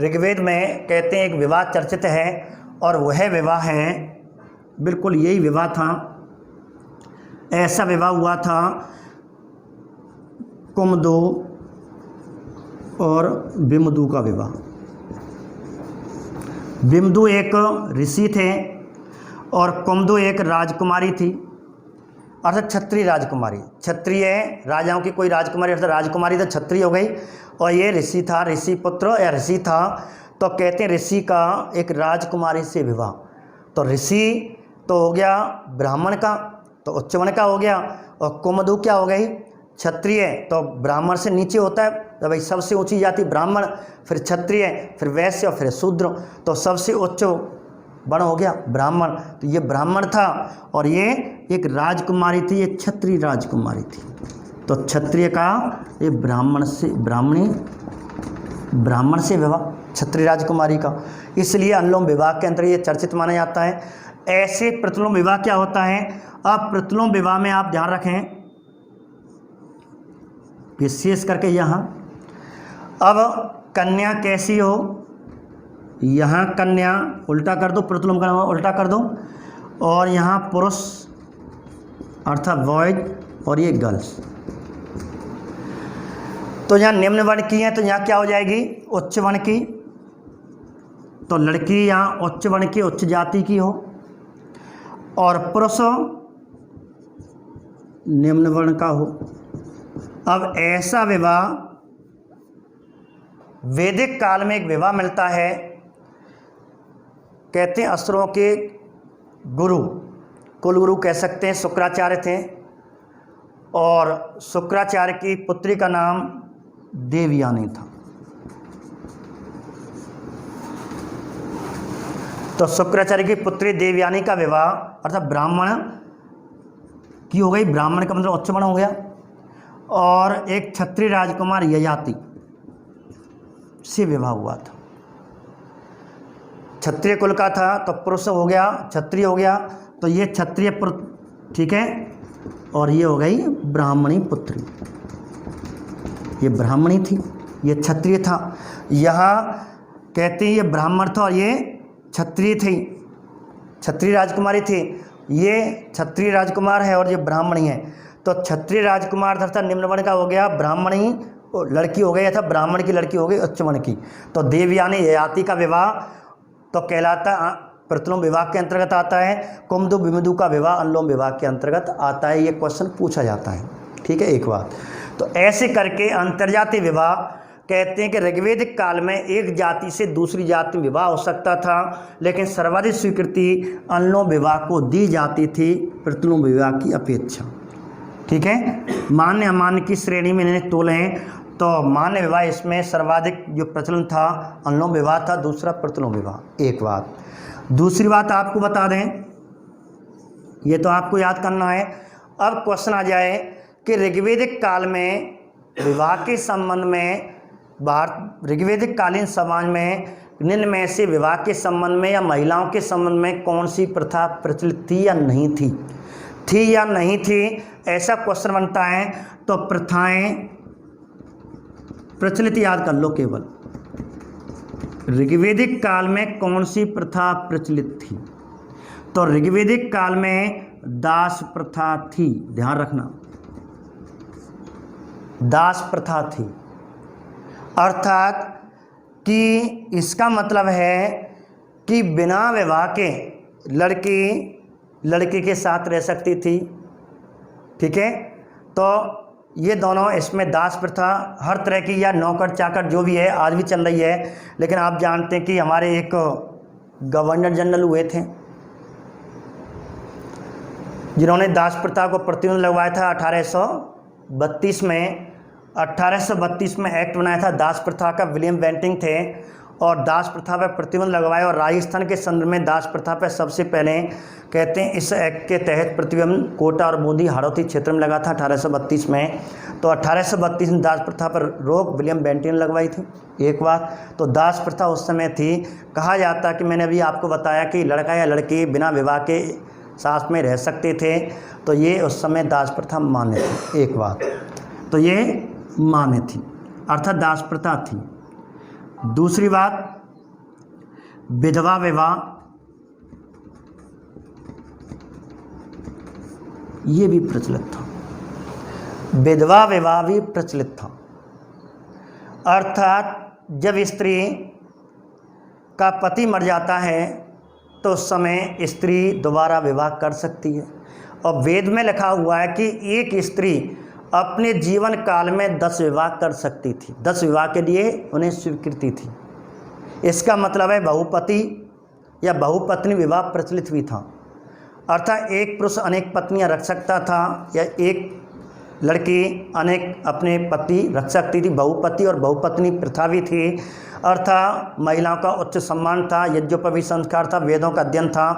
ऋग्वेद में कहते हैं एक विवाह चर्चित है, और वह विवाह है, बिल्कुल यही विवाह था। ऐसा विवाह हुआ था कुमुदु और विमदु का विवाह। विमदु एक ऋषि थे और कुमुदु एक राजकुमारी थी, अर्थात क्षत्रिय राजकुमारी। क्षत्रिय राजाओं की कोई राजकुमारी, अर्थात राजकुमारी तो क्षत्रिय हो गई, और ये ऋषि था, ऋषि पुत्र या ऋषि था। तो कहते हैं ऋषि का एक राजकुमारी से विवाह। तो ऋषि तो हो गया ब्राह्मण का, तो उच्च वर्ण का हो गया, और कुमुदु क्या हो गई, क्षत्रिय। तो ब्राह्मण से नीचे होता है, तो भाई सबसे ऊंची जाति ब्राह्मण, फिर क्षत्रिय, फिर वैश्य और फिर शूद्र। तो सबसे उच्च वर्ण हो गया ब्राह्मण। तो ये ब्राह्मण था और ये एक राजकुमारी थी, ये क्षत्रिय राजकुमारी थी। तो क्षत्रिय का ये ब्राह्मण से विवाह, क्षत्रिय राजकुमारी का, इसलिए अनुलोम विवाह के अंतर्गत ये चर्चित माना जाता है। ऐसे प्रतिलोम विवाह क्या होता है। अब प्रतिलोम विवाह में आप ध्यान रखें विशेष करके यहाँ, अब कन्या कैसी हो, यहाँ कन्या उल्टा कर दो, प्रतिलोम का उल्टा कर दो, और यहाँ पुरुष अर्थात बॉयज, और ये गर्ल्स। तो यहाँ निम्न वर्ण की है, तो यहाँ क्या हो जाएगी, उच्च वर्ण की। तो लड़की यहाँ उच्च वर्ण की, उच्च जाति की हो, और पुरुष निम्न वर्ण का हो। अब ऐसा विवाह वैदिक काल में एक विवाह मिलता है, कहते हैं असुरों के गुरु, कुलगुरु कह सकते हैं, शुक्राचार्य थे, और शुक्राचार्य की पुत्री का नाम देवयानी था। तो शुक्राचार्य की पुत्री देवयानी का विवाह अर्थात ब्राह्मण की हो गई, ब्राह्मण का मतलब उच्च वर्ण हो गया, और एक क्षत्रिय राजकुमार ययाति से विवाह हुआ था। क्षत्रिय कुल का था तो पुरुष हो गया, क्षत्रिय हो गया, तो ये क्षत्रिय पुत्र, ठीक है, और ये हो गई ब्राह्मणी पुत्री, ये ब्राह्मणी थी, ये क्षत्रिय था। यहाँ कहते हैं ये ब्राह्मण था और ये क्षत्रिय थी, क्षत्रिय राजकुमारी थी। ये क्षत्रिय राजकुमार है और ये ब्राह्मणी है। तो क्षत्रिय राजकुमार अर्थात निम्न वर्ण का हो गया, ब्राह्मणी लड़की हो गई अर्थात ब्राह्मण की लड़की हो गई उच्च वर्ण की। तो देवयानी ययाति का विवाह तो कहलाता प्रतिलोम विवाह के अंतर्गत आता है। कुमदु विमदु का विवाह अनुलोम विवाह के अंतर्गत आता है। ये क्वेश्चन पूछा जाता है, ठीक है, एक बात। तो ऐसे करके अंतर्जातीय विवाह कहते हैं कि ऋग्वैदिक काल में एक जाति से दूसरी जाति में विवाह हो सकता था, लेकिन सर्वाधिक स्वीकृति अनुलोम विवाह को दी जाती थी प्रतिलोम विवाह की अपेक्षा, ठीक है। मान्य अमान्य की श्रेणी में इन्हें तोले हैं। तो मान्य विवाह इसमें सर्वाधिक जो प्रचलन था अनुलोम विवाह था, दूसरा प्रतिलोम विवाह, एक बात। दूसरी बात आपको बता दें, ये तो आपको याद करना है। अब क्वेश्चन आ जाए कि ऋग्वैदिक काल में विवाह के संबंध में ऋग्वैदिक कालीन समाज में निम्न में से विवाह के संबंध में या महिलाओं के संबंध में कौन सी प्रथा प्रचलित थी या नहीं थी, थी या नहीं थी, ऐसा क्वेश्चन बनता है। तो प्रथाएं प्रचलित याद कर लो केवल, ऋग्वैदिक काल में कौन सी प्रथा प्रचलित थी। तो ऋग्वैदिक काल में दास प्रथा थी, ध्यान रखना, दास प्रथा थी। अर्थात कि इसका मतलब है कि बिना विवाह के लड़की के साथ रह सकती थी, ठीक है। तो ये दोनों इसमें दास प्रथा हर तरह की या नौकर चाकर जो भी है आज भी चल रही है। लेकिन आप जानते हैं कि हमारे एक गवर्नर जनरल हुए थे जिन्होंने दास प्रथा को प्रतिबंध लगवाया था 1832 में। 1832 में एक्ट बनाया था दास प्रथा का, विलियम बेंटिंग थे, और दास प्रथा पर प्रतिबंध लगवाया। और राजस्थान के संदर्भ में दास प्रथा पर सबसे पहले कहते हैं इस एक्ट के तहत प्रतिबंध कोटा और बूंदी हाड़ौती क्षेत्र में लगा था 1832 में। तो 1832 में दास प्रथा पर रोक विलियम बेंटिंग ने लगवाई थी, एक बात। तो दास प्रथा उस समय थी। कहा जाता कि मैंने अभी आपको बताया कि लड़का या लड़की बिना विवाह के साथ में रह सकते थे, तो ये उस समय दास प्रथा मान्य थी, एक बात। तो ये मान्य थी अर्थात दास प्रथा थी। दूसरी बात, विधवा विवाह, ये भी प्रचलित था, विधवा विवाह भी प्रचलित था। अर्थात जब स्त्री का पति मर जाता है तो उस समय स्त्री दोबारा विवाह कर सकती है। और वेद में लिखा हुआ है कि एक स्त्री अपने जीवन काल में 10 विवाह कर सकती थी, 10 विवाह के लिए उन्हें स्वीकृति थी। इसका मतलब है बहुपति या बहुपत्नी विवाह प्रचलित भी था। अर्थात एक पुरुष अनेक पत्नियां रख सकता था या एक लड़की अनेक अपने पति रख सकती थी। बहुपति और बहुपत्नी प्रथा भी थी। अर्थात महिलाओं का उच्च सम्मान था, यज्ञोपवीत संस्कार था, वेदों का अध्ययन था,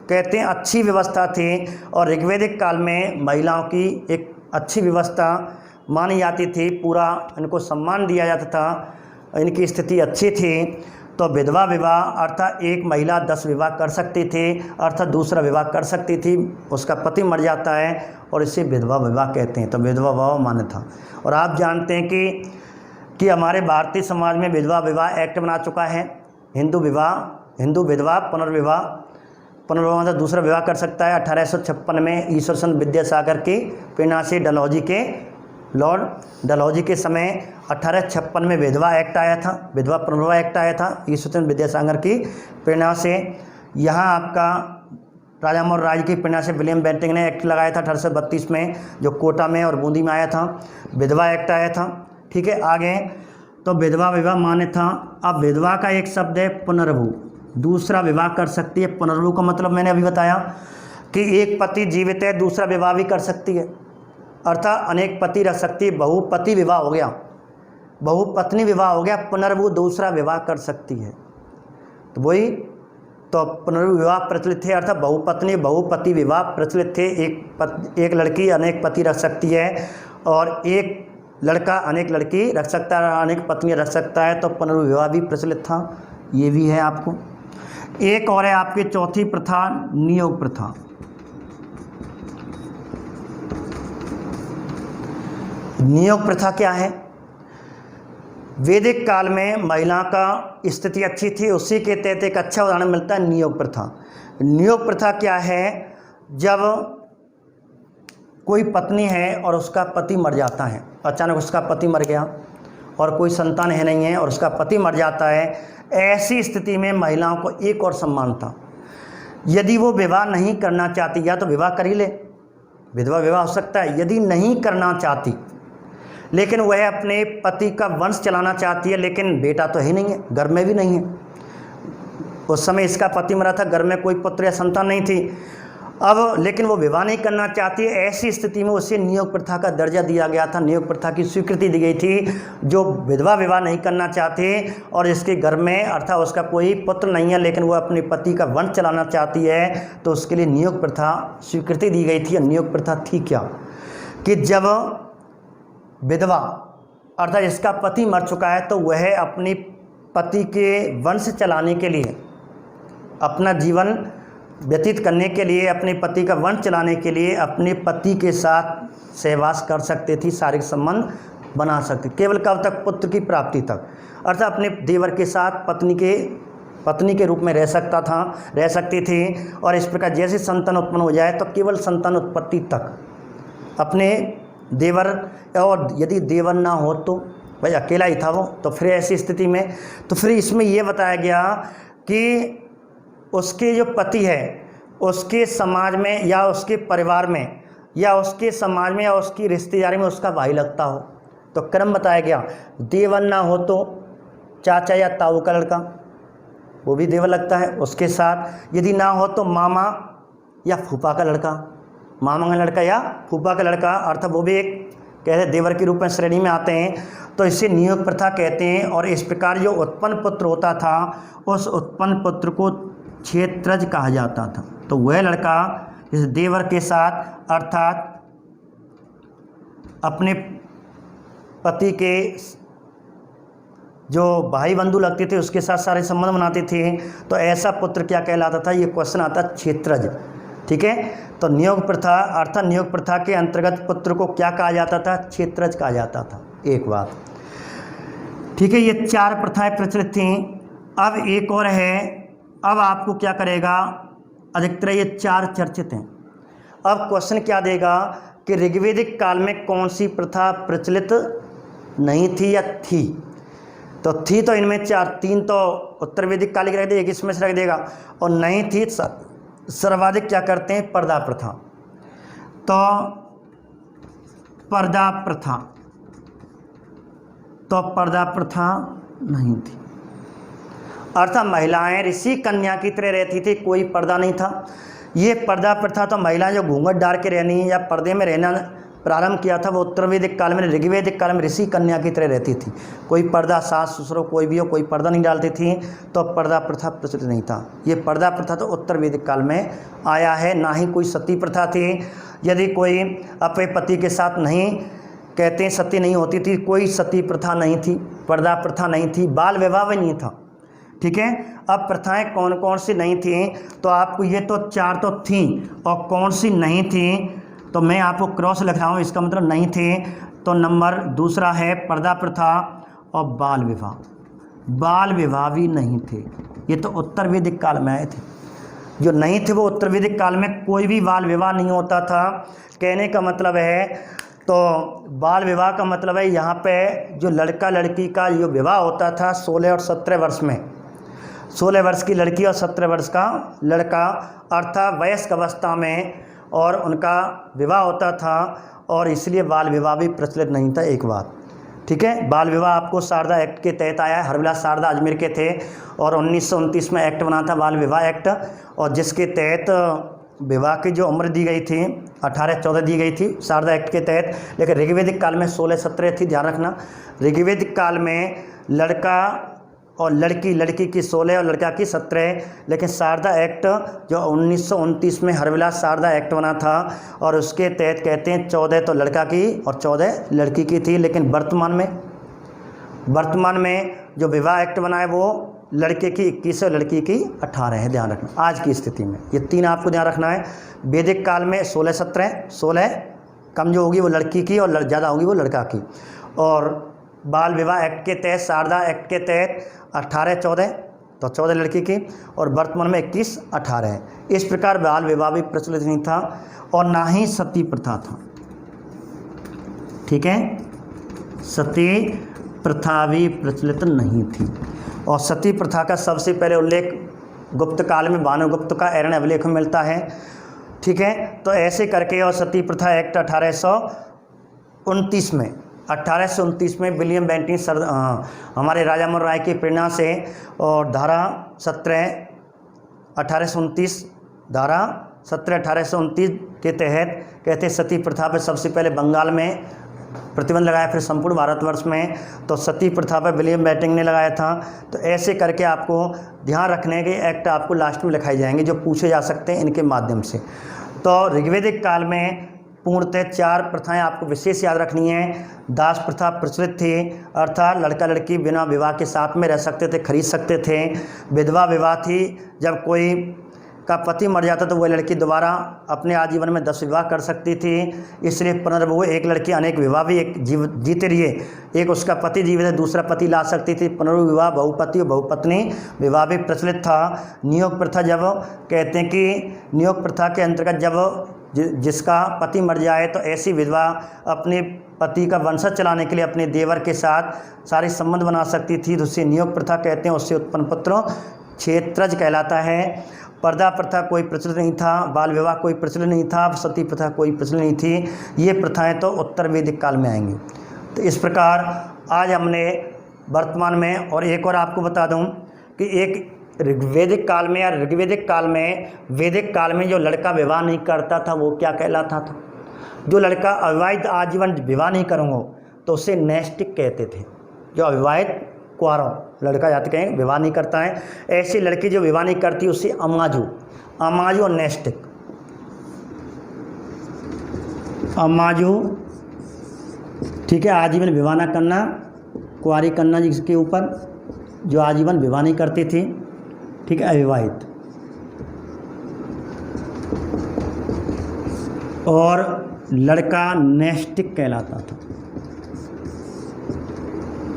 कहते हैं अच्छी व्यवस्था थी। और ऋग्वैदिक काल में महिलाओं की एक अच्छी व्यवस्था मानी जाती थी, पूरा इनको सम्मान दिया जाता था, इनकी स्थिति अच्छी थी। तो विधवा विवाह अर्थात एक महिला 10 विवाह कर सकती थी, अर्थात दूसरा विवाह कर सकती थी, उसका पति मर जाता है और इसे विधवा विवाह कहते हैं। तो विधवा विवाह मान्य था। और आप जानते हैं कि हमारे भारतीय समाज में विधवा विवाह एक्ट बना चुका है। हिंदू विधवा पुनर्विवाह मतलब दूसरा विवाह कर सकता है। 1856 में ईश्वर चंद्र विद्यासागर की प्रेरणा से लॉर्ड डलहौजी के समय 1856 में विधवा एक्ट आया था, विधवा पुनर्विवाह एक्ट आया था ईश्वर चंद्र विद्यासागर की प्रेरणा से। यहाँ आपका राजा मोहन राय की प्रेरणा से विलियम बेंटिंग ने एक्ट लगाया था 1832 में, जो कोटा में और बूंदी में आया था, विधवा एक्ट आया था, ठीक है। आगे तो विधवा विवाह मान्य था। अब विधवा का एक शब्द है पुनर्वधू, दूसरा विवाह कर सकती है। पुनर्वधू का मतलब मैंने अभी बताया कि एक पति जीवित है, दूसरा विवाह भी कर सकती है, अर्थात अनेक पति रख सकती है। बहुपति विवाह हो गया, बहुपत्नी विवाह हो गया, पुनर्वधू दूसरा विवाह कर सकती है। तो वही तो पुनर्विवाह प्रचलित थे, अर्थात बहुपत्नी बहुपति विवाह प्रचलित थे। एक लड़की अनेक पति रख सकती है और एक लड़का अनेक लड़की रख सकता है, अनेक पत्नी रख सकता है, तो पुनर्विवाह भी प्रचलित था। ये भी है आपको। एक और है आपकी चौथी प्रथा, नियोग प्रथा। नियोग प्रथा क्या है? वैदिक काल में महिला का स्थिति अच्छी थी, उसी के तहत एक अच्छा उदाहरण मिलता है नियोग प्रथा। नियोग प्रथा क्या है? जब कोई पत्नी है और उसका पति मर जाता है, अचानक उसका पति मर गया और कोई संतान है नहीं है और उसका पति मर जाता है, ऐसी स्थिति में महिलाओं को एक और सम्मान था। यदि वो विवाह नहीं करना चाहती, या तो विवाह कर ही ले, विधवा विवाह हो सकता है। यदि नहीं करना चाहती लेकिन वह अपने पति का वंश चलाना चाहती है, लेकिन बेटा तो है नहीं है, घर में भी नहीं है, उस समय इसका पति मरा था, घर में कोई पुत्र या संतान नहीं थी, अब लेकिन वो विवाह नहीं करना चाहती है, ऐसी स्थिति में उसे नियोग प्रथा का दर्जा दिया गया था, नियोग प्रथा की स्वीकृति दी गई थी। जो विधवा विवाह नहीं करना चाहती और इसके घर में अर्थात उसका कोई पुत्र नहीं है लेकिन वो अपने पति का वंश चलाना चाहती है, तो उसके लिए नियोग प्रथा स्वीकृति दी गई थी। नियोग प्रथा थी क्या कि जब विधवा अर्थात इसका पति मर चुका है तो वह अपने पति के वंश चलाने के लिए, अपना जीवन व्यतीत करने के लिए, अपने पति का वंश चलाने के लिए अपने पति के साथ सहवास कर सकती थी, शारीरिक संबंध बना सकती, केवल कब तक? पुत्र की प्राप्ति तक। अर्थात अपने देवर के साथ पत्नी के रूप में रह सकती थी और इस प्रकार जैसे संतान उत्पन्न हो जाए तो केवल संतान उत्पत्ति तक अपने देवर, और यदि देवर ना हो तो भाई अकेला ही था वो, तो फिर ऐसी स्थिति में तो फिर इसमें यह बताया गया कि उसके जो पति है उसके समाज में या उसके परिवार में या उसके समाज में या उसकी रिश्तेदारी में उसका भाई लगता हो, तो क्रम बताया गया। देवर ना हो तो चाचा या ताऊ का लड़का, वो भी देवर लगता है उसके साथ। यदि ना हो तो मामा या फूफा का लड़का, मामा का लड़का या फूफा का लड़का, अर्थात वो भी एक कहते देवर के रूप में श्रेणी में आते हैं, तो इसे नियोग प्रथा कहते हैं। और इस प्रकार जो उत्पन्न पुत्र होता था उस उत्पन्न पुत्र को क्षेत्रज कहा जाता था। तो वह लड़का इस देवर के साथ अर्थात अपने पति के जो भाई बंधु लगते थे उसके साथ सारे संबंध बनाते थे, तो ऐसा पुत्र क्या कहलाता था? ये क्वेश्चन आता क्षेत्रज। ठीक है, तो नियोग प्रथा अर्थात नियोग प्रथा के अंतर्गत पुत्र को क्या कहा जाता था? क्षेत्रज कहा जाता था। एक बात, ठीक है, ये 4 प्रथाएं प्रचलित थीं। अब एक और है, अब आपको क्या करेगा, अधिकतर ये 4 चर्चित हैं। अब क्वेश्चन क्या देगा कि ऋग्वैदिक काल में कौन सी प्रथा प्रचलित नहीं थी या थी? तो थी तो इनमें 4, 3 तो उत्तर वैदिक काल की रख देगा, एक इसमें से रख देगा, और नहीं थी सर्वाधिक क्या करते हैं? पर्दा प्रथा। तो पर्दा प्रथा नहीं थी, अर्थात महिलाएं ऋषि कन्या की तरह रहती थी, कोई पर्दा नहीं था। ये पर्दा प्रथा तो महिलाएं जो घूंघट डाल के रहनी या पर्दे में रहना प्रारंभ किया था वो उत्तर वैदिक काल में, ऋग्वैदिक काल में ऋषि कन्या की तरह रहती थी, कोई पर्दा, सास ससुर कोई भी हो, कोई पर्दा नहीं डालती थी, तो पर्दा प्रथा प्रचलित नहीं था। ये पर्दा प्रथा तो उत्तर वैदिक काल में आया है। ना ही कोई सती प्रथा थी, यदि कोई अपने पति के साथ नहीं कहते सती नहीं होती थी, कोई सती प्रथा नहीं थी, पर्दा प्रथा नहीं थी, बाल विवाह भी नहीं था। ठीक है, अब प्रथाएं कौन कौन सी नहीं थी, तो आपको ये तो 4 तो थी, और कौन सी नहीं थी तो मैं आपको क्रॉस लिख रहा हूँ, इसका मतलब नहीं थे। तो नंबर दूसरा है पर्दा प्रथा और बाल विवाह। बाल विवाह भी नहीं थे, ये तो उत्तर वैदिक काल में आए थे। जो नहीं थे वो उत्तर वैदिक काल में कोई भी बाल विवाह नहीं होता था। कहने का मतलब है, तो बाल विवाह का मतलब है यहाँ पे जो लड़का लड़की का जो विवाह होता था 16 और 17 वर्ष में, 16 वर्ष की लड़की और 17 वर्ष का लड़का, अर्थात वयस्क अवस्था में, और उनका विवाह होता था, और इसलिए बाल विवाह भी प्रचलित नहीं था। एक बात, ठीक है, बाल विवाह आपको शारदा एक्ट के तहत आया है। हरविलास शारदा अजमेर के थे और 1929 में एक्ट बना था बाल विवाह एक्ट, और जिसके तहत विवाह की जो उम्र दी गई थी 18-14 दी गई थी शारदा एक्ट के तहत। लेकिन ऋग्वैदिक काल में 16-17 थी, ध्यान रखना। ऋग्वैदिक काल में लड़का और लड़की की 16 और लड़का की 17। लेकिन शारदा एक्ट जो 1929 में हरविलास शारदा एक्ट बना था और उसके तहत कहते हैं 14 तो लड़का की और 14 लड़की की थी। लेकिन वर्तमान में जो विवाह एक्ट बना है वो लड़के की 21 और लड़की की 18 है। ध्यान रखना आज की स्थिति में ये 3 आपको ध्यान रखना है। वैदिक काल में 16 कम जो होगी वो लड़की की और ज़्यादा होगी वो लड़का की। और बाल विवाह एक्ट के तहत शारदा एक्ट के तहत 18-14 तो 14 लड़की की और वर्तमान में 21-18 है। इस प्रकार बाल विवाह भी प्रचलित नहीं था और ना ही सती प्रथा था। ठीक है, सती प्रथा भी प्रचलित नहीं थी। और सती प्रथा का सबसे पहले उल्लेख गुप्त काल में भानुगुप्त का एरण्य अभिलेख में मिलता है। ठीक है, तो ऐसे करके और सती प्रथा एक्ट 1829 में विलियम बेंटिंक हमारे राजा मोहन राय की प्रेरणा से और धारा 17 1829 के तहत कहते सती प्रथा पर सबसे पहले बंगाल में प्रतिबंध लगाया, फिर संपूर्ण भारतवर्ष में तो सती प्रथा पर विलियम बेंटिंक ने लगाया था। तो ऐसे करके आपको ध्यान रखने के एक्ट आपको लास्ट में लिखाए जाएंगे जो पूछे जा सकते हैं इनके माध्यम से। तो ऋग्वैदिक काल में पूर्णतः 4 प्रथाएं आपको विशेष याद रखनी है। दास प्रथा प्रचलित थी, अर्थात लड़का लड़की बिना विवाह के साथ में रह सकते थे, खरीद सकते थे। विधवा विवाह थी, जब कोई का पति मर जाता तो वह लड़की दोबारा अपने आजीवन में 10 विवाह कर सकती थी। इसलिए पुनर्विवाह एक लड़की अनेक विवाह भी एक जीते रहिए, एक उसका पति जीवित है दूसरा पति ला सकती थी। पुनर्विवाह बहुपति और बहुपत्नी विवाह भी प्रचलित था। नियोग प्रथा, जब कहते हैं कि नियोग प्रथा के अंतर्गत जब जिसका पति मर जाए तो ऐसी विधवा अपने पति का वंशज चलाने के लिए अपने देवर के साथ सारे संबंध बना सकती थी, तो उसे नियोग प्रथा कहते हैं। उससे उत्पन्न पुत्र क्षेत्रज कहलाता है। पर्दा प्रथा कोई प्रचलित नहीं था, बाल विवाह कोई प्रचलित नहीं था, सती प्रथा कोई प्रचलित नहीं थी। ये प्रथाएं तो उत्तर वैदिक काल में आएंगी। तो इस प्रकार आज हमने वर्तमान में, और एक और आपको बता दूं कि एक ऋग्वैदिक काल में या ऋग्वैदिक काल में जो लड़का विवाह नहीं करता था वो क्या कहलाता था। जो लड़का अविवाहित आजीवन विवाह नहीं करूँगा तो उसे नैष्टिक कहते थे। जो अविवाहित कुंवारा लड़का जाते कहें विवाह नहीं करता है, ऐसी लड़की जो विवाह नहीं करती उसे अमाजू और नैष्टिक। अमाजू, ठीक है, आजीवन विवाह न करना, कुंवारी करना जिसके ऊपर जो आजीवन विवाह नहीं करती थी, ठीक है, अविवाहित। और लड़का नैष्टिक कहलाता था।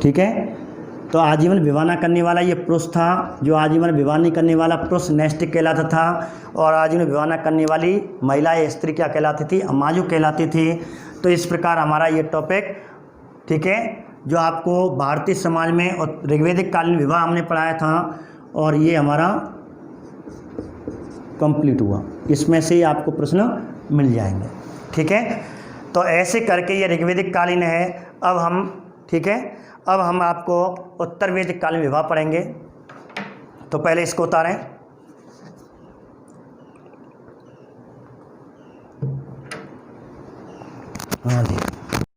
ठीक है, तो आजीवन विवाह न करने वाला ये पुरुष था, जो आजीवन विवाह नहीं करने वाला पुरुष नैष्टिक कहलाता था। और आजीवन विवाह न करने वाली महिला या स्त्री क्या कहलाती थी, अमाजू कहलाती थी। तो इस प्रकार हमारा ये टॉपिक, ठीक है, जो आपको भारतीय समाज में और ऋग्वैदिक कालीन विवाह हमने पढ़ाया था और ये हमारा कंप्लीट हुआ। इसमें से आपको प्रश्न मिल जाएंगे। ठीक है, तो ऐसे करके ये ऋग्वैदिक कालीन है। अब हम, ठीक है, अब हम आपको उत्तर वैदिक कालीन विवाह पढ़ेंगे। तो पहले इसको उतारें। हाँ जी,